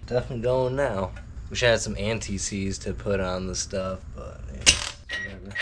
definitely going now. Wish I had some anti-seize to put on the stuff, but yeah, whatever.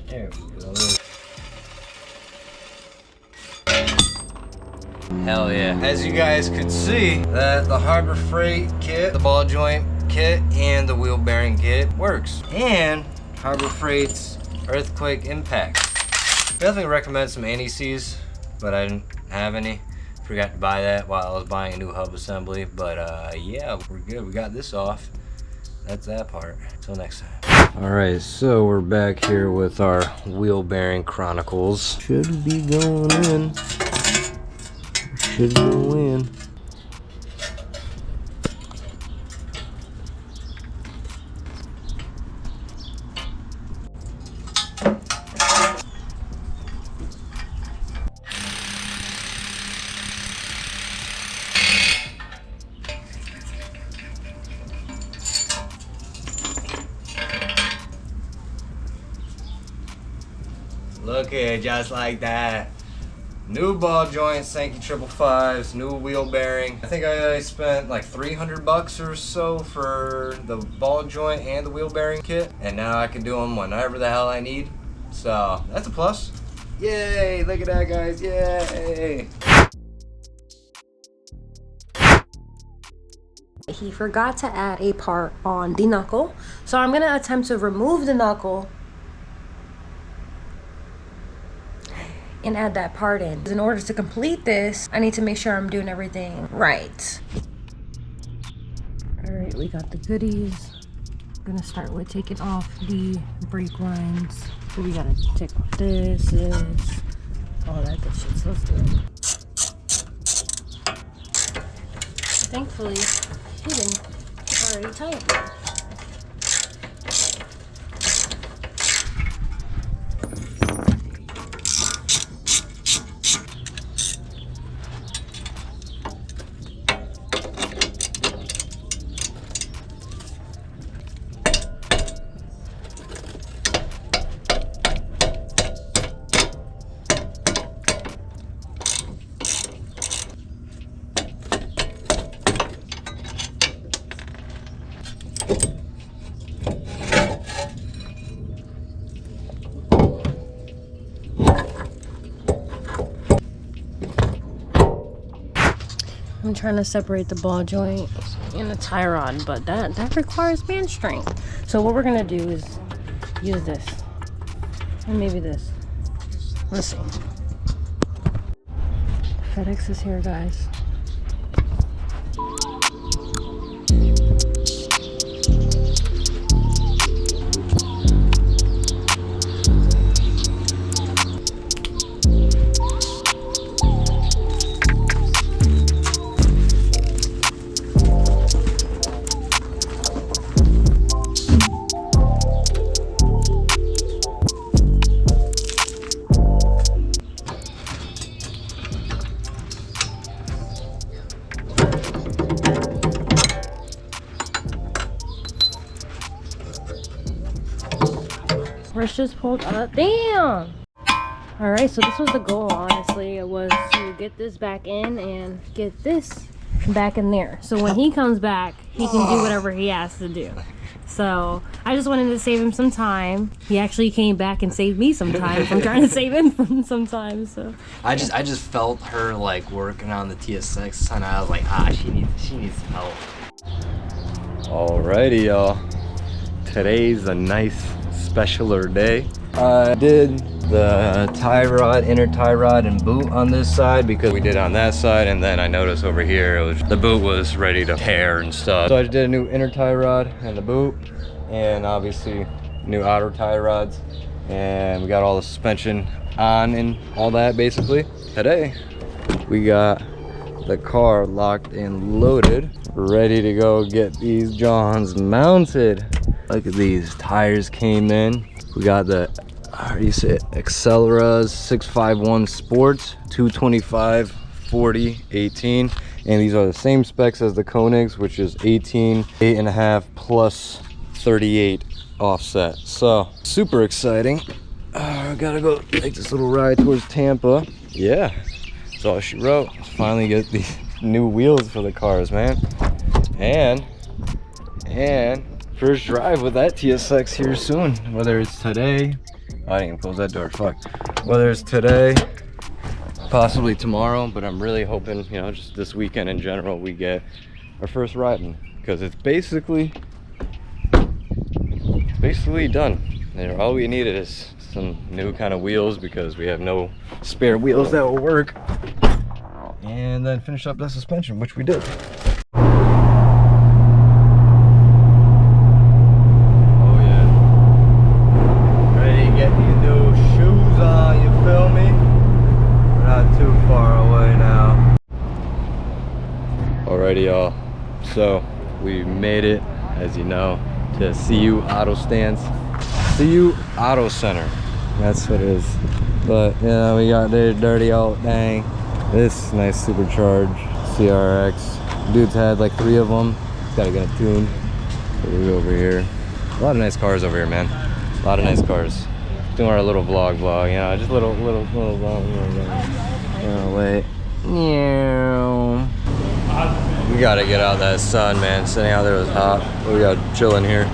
There we go. Hell yeah. As you guys could see, that the Harbor Freight kit, the ball joint kit, and the wheel bearing kit works. And Harbor Freight's earthquake impact. Definitely recommend some anti-seize, but I didn't have any. Forgot to buy that while I was buying a new hub assembly. But yeah, we're good. We got this off. That's that part. Until next time. Alright, so we're back here with our wheel bearing chronicles. Should be going in. Should go in. Look at just like that. New ball joints, thank you 555s, new wheel bearing. I think I spent like 300 bucks or so for the ball joint and the wheel bearing kit. And now I can do them whenever the hell I need. So that's a plus. Yay, look at that guys, yay. He forgot to add a part on the knuckle. So I'm gonna attempt to remove the knuckle and add that part in order to complete this, I need to make sure I'm doing everything right. All right, we got the goodies. I'm gonna start with taking off the brake lines. So we gotta take off this, all that good shit. So let's do it. Thankfully, hidden, already tight. I'm trying to separate the ball joint and the tie rod, but that requires man strength. So what we're gonna do is use this and maybe this. Let's see. FedEx is here, guys. Wrist just pulled up. Damn! Alright, so this was the goal, honestly. It was to get this back in and get this back in there. So when he comes back, he can do whatever he has to do. So I just wanted to save him some time. He actually came back and saved me some time from trying to save him from some time. So I just felt her like working on the TSX, and I was like, she needs help. Alrighty, y'all. Today's a nice specialer day. I did the tie rod, inner tie rod and boot on this side because we did on that side, and then I noticed over here the boot was ready to tear and stuff. So I did a new inner tie rod and the boot, and obviously new outer tie rods, and we got all the suspension on and all that basically. Today we got the car locked and loaded, ready to go get these Johns mounted. Look at these, tires came in. We got the, how do you say it, Acceleras 651 Sports, 225, 40, 18. And these are the same specs as the Koenigs, which is 18, 8.5 plus 38 offset. So super exciting. I gotta go take this little ride towards Tampa. Yeah, that's all she wrote. Let's finally get these new wheels for the cars, man. And first drive with that TSX here soon. Whether it's today, I didn't even close that door, fuck. Whether it's today, possibly tomorrow, but I'm really hoping, you know, just this weekend in general, we get our first riding, because it's basically done. And all we needed is some new kind of wheels, because we have no spare wheels that will work, and then finish up that suspension, which we did. Alrighty, y'all, so we made it, as you know, to CU Auto Stance, CU Auto Center, that's what it is. But you know, we got the dirty old dang, this nice supercharged CRX. Dude's had like 3 of them. He's gotta get a tune. So we go over here. A lot of nice cars over here, man. A lot of nice cars. Doing our little vlog, you know, just little vlog. Oh wait. Yeah. We gotta get out that sun, man. Sitting out there was hot. We got chilling here.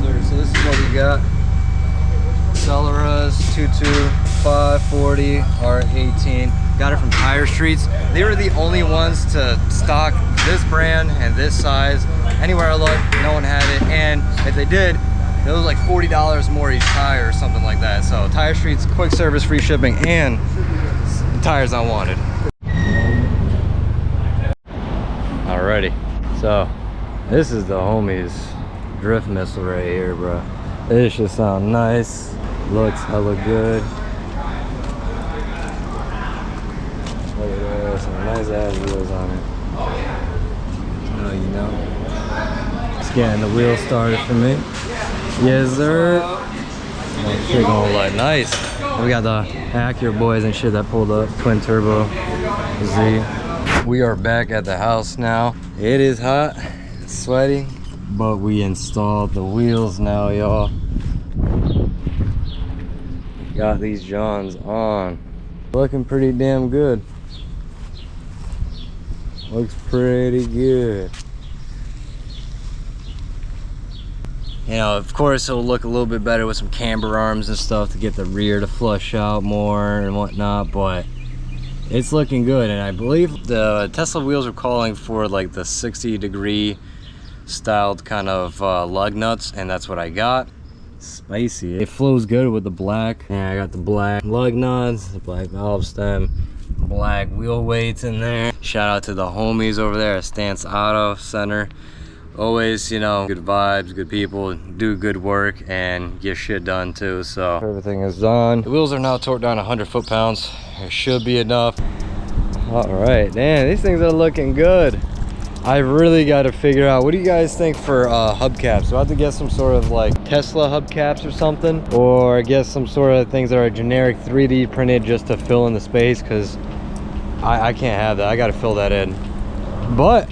So this is what we got. Celeras 22540 R18. Got it from Tire Streets. They were the only ones to stock this brand and this size. Anywhere I looked, no one had it. And if they did, it was like $40 more each tire or something like that. So Tire Streets, quick service, free shipping, and tires I wanted. Alrighty, so this is the homies drift missile right here, bro. This should sound nice, looks hella good. Look at that, some nice ass wheels on it. Oh, you know, just getting the wheel started for me. Yes, sir. Oh, shit gonna look nice. We got the Acura boys and shit that pulled up, twin turbo Z. We are back at the house now. It is hot, sweaty, but we installed the wheels now, y'all. Got these Johns on. Looking pretty damn good. Looks pretty good. You know, of course it'll look a little bit better with some camber arms and stuff to get the rear to flush out more and whatnot, but it's looking good. And I believe the Tesla wheels are calling for like the 60-degree styled kind of lug nuts, and that's what I got. Spicy. It flows good with the black. Yeah, I got the black lug nuts, the black valve stem, black wheel weights in there. Shout out to the homies over there at Stance Auto Center. Always, you know, good vibes, good people, do good work, and get shit done too. So everything is done. The wheels are now torqued down 100 foot-pounds. It should be enough. All right, damn, these things are looking good. I really got to figure out, what do you guys think for hubcaps? Do I have to get some sort of like Tesla hubcaps or something, or get some sort of things that are generic 3D printed just to fill in the space? Because I can't have that. I got to fill that in. But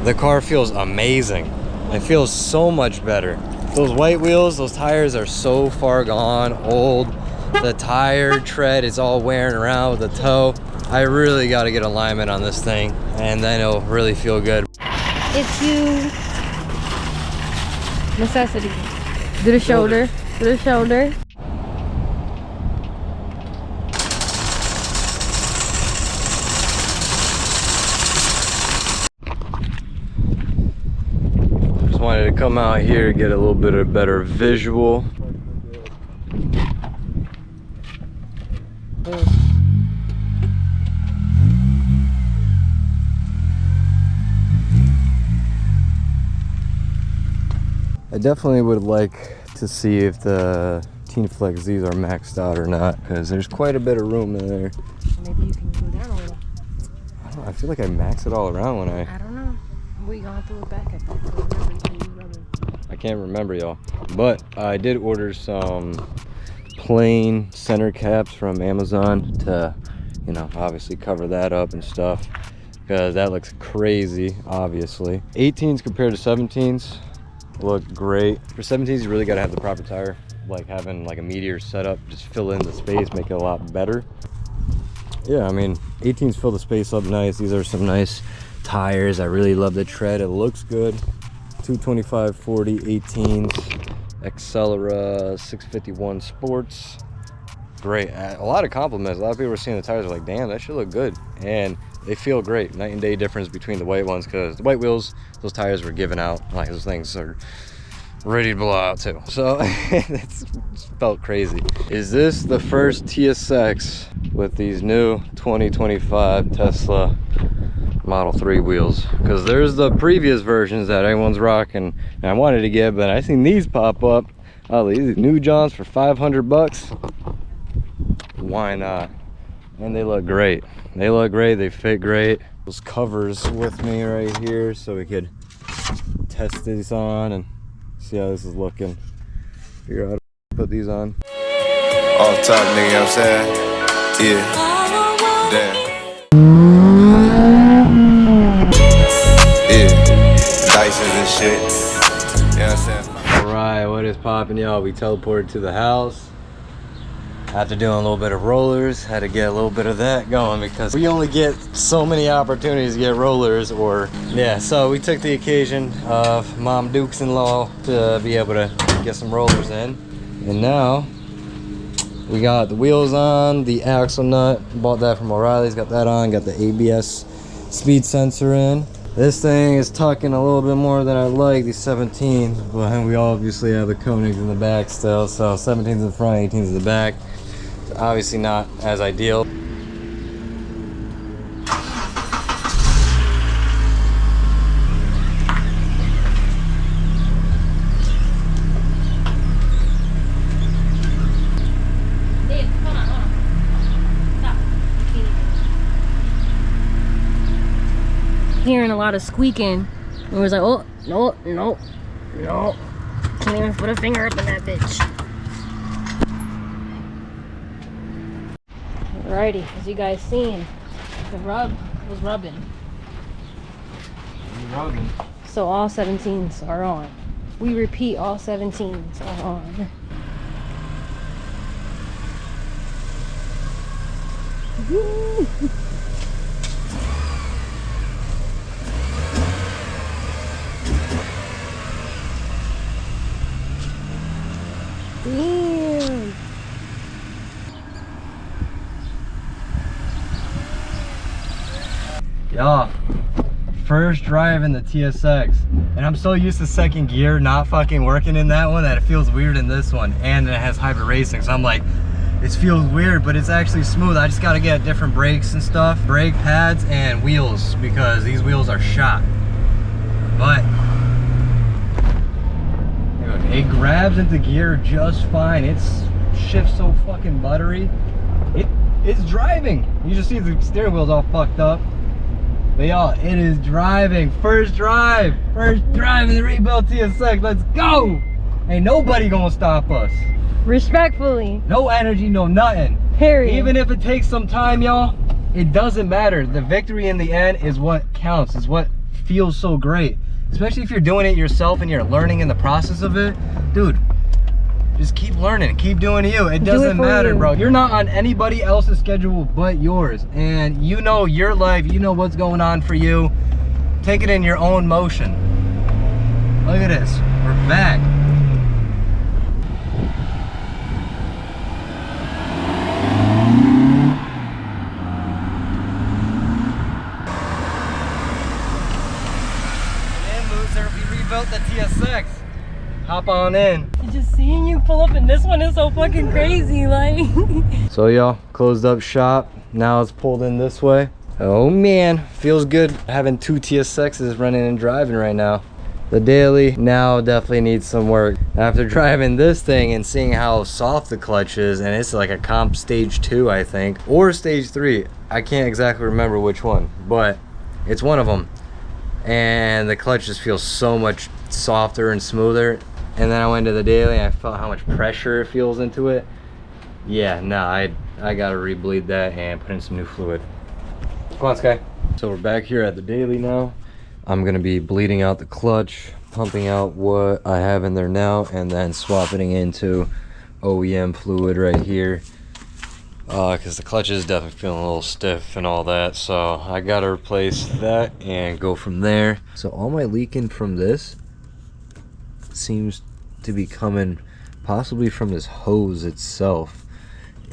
the car feels amazing. It feels so much better. Those white wheels, those tires are so far gone, old. The tire tread is all wearing around with the toe. I really got to get alignment on this thing, and then it'll really feel good. It's you. Necessity. Do the shoulder. Do the shoulder. Just wanted to come out here, get a little bit of better visual. I definitely would like to see if the Teen Flex Z's are maxed out or not, because there's quite a bit of room in there. Maybe you can go down a little. I don't know, I feel like I maxed it all around when I don't know. We gonna have to look back at that. I can't remember, y'all. But I did order some plain center caps from Amazon to, you know, obviously cover that up and stuff. because that looks crazy, obviously. 18s compared to 17s look great. For 17s, you really got to have the proper tire. Like having like a Meteor setup, just fill in the space, make it a lot better. Yeah, I mean, 18s fill the space up nice. These are some nice tires. I really love the tread. It looks good. 225/40 18s. Accelera 651 Sports. Great. A lot of compliments. A lot of people are seeing the tires are like, damn, that should look good. And they feel great. Night and day difference between the white ones, because the white wheels, those tires were given out. Like, those things are ready to blow out too. So it's felt crazy. Is this the first TSX with these new 2025 Tesla Model 3 wheels? Because there's the previous versions that everyone's rocking and I wanted to get, but I seen these pop up. Oh, these new Johns for 500 bucks. Why not? And they look great. They look great. They fit great. Those covers with me right here so we could test these on and see how this is looking. Figure out how to put these on. Off top, nigga, you know what I'm saying? Yeah. Damn. Yeah. Dysons and shit. You know what I'm saying? Alright, what is poppin', y'all? We teleported to the house. After doing a little bit of rollers, had to get a little bit of that going because we only get so many opportunities to get rollers, or yeah, so we took the occasion of Mom Dukes-in-law to be able to get some rollers in. And now we got the wheels on, the axle nut, bought that from O'Reilly's, got that on, got the ABS speed sensor in. This thing is tucking a little bit more than I like, these 17s, but we obviously have the Koenigs in the back still, so 17s in the front, 18s in the back. Obviously not as ideal. Hearing a lot of squeaking, and it was like, oh no, no, no, can't even put a finger up in that bitch. Alrighty, as you guys seen, the rub was rubbing. So all 17s are on. We repeat, all 17s are on. Woo! Damn. Y'all, first drive in the TSX, and I'm so used to second gear not fucking working in that one that it feels weird in this one, and it has hybrid racing, so I'm like, it feels weird, but it's actually smooth. I just gotta get different brakes and stuff, brake pads and wheels, because these wheels are shot. But it grabs into gear just fine. It's shifts so fucking buttery. It's driving. You just see the steering wheel's all fucked up. But y'all, it is driving. First drive in the rebuilt TSX. Let's go. Ain't nobody gonna stop us. Respectfully. No energy, no nothing. Period. Even if it takes some time, y'all, it doesn't matter. The victory in the end is what counts, is what feels so great. Especially if you're doing it yourself and you're learning in the process of it. Dude, just keep learning, keep doing you. It doesn't matter, bro. You're not on anybody else's schedule but yours. And you know your life, you know what's going on for you. Take it in your own motion. Look at this, we're back. We rebuilt the TSX. Hop on in. Just seeing you pull up in this one is so fucking crazy, like. So y'all, closed up shop. Now it's pulled in this way. Oh man, feels good having two TSXs running and driving right now. The daily now definitely needs some work. After driving this thing and seeing how soft the clutch is, and it's like a comp stage 2, I think, or stage 3. I can't exactly remember which one, but it's one of them. And the clutch just feels so much softer and smoother. And then I went to the daily and I felt how much pressure it feels into it. Yeah, no, I gotta re-bleed that and put in some new fluid. Come on, Sky. So we're back here at the daily now. I'm gonna be bleeding out the clutch, pumping out what I have in there now, and then swapping into OEM fluid right here. Because the clutch is definitely feeling a little stiff and all that, so I gotta replace that and go from there. So all my leaking from this seems to be coming possibly from this hose itself,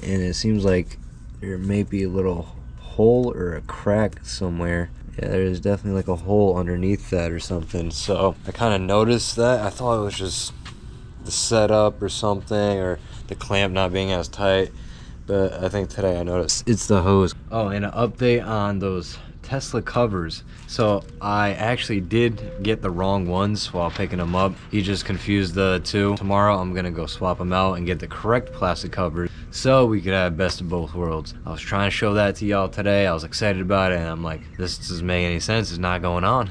and it seems like there may be a little hole or a crack somewhere. Yeah, there's definitely like a hole underneath that or something. So I kind of noticed that. I thought it was just the setup or something, or the clamp not being as tight, but I think today I noticed it's the hose. Oh, and an update on those Tesla covers. So I actually did get the wrong ones while picking them up. He just confused the two. Tomorrow I'm gonna go swap them out and get the correct plastic covers so we could have best of both worlds. I was trying to show that to y'all today. I was excited about it, and I'm like, this doesn't make any sense. It's not going on.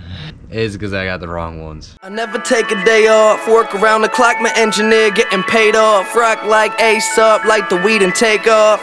It's because I got the wrong ones. I never take a day off, work around the clock, my engineer getting paid off. Rock like Ace up, like the weed and take off.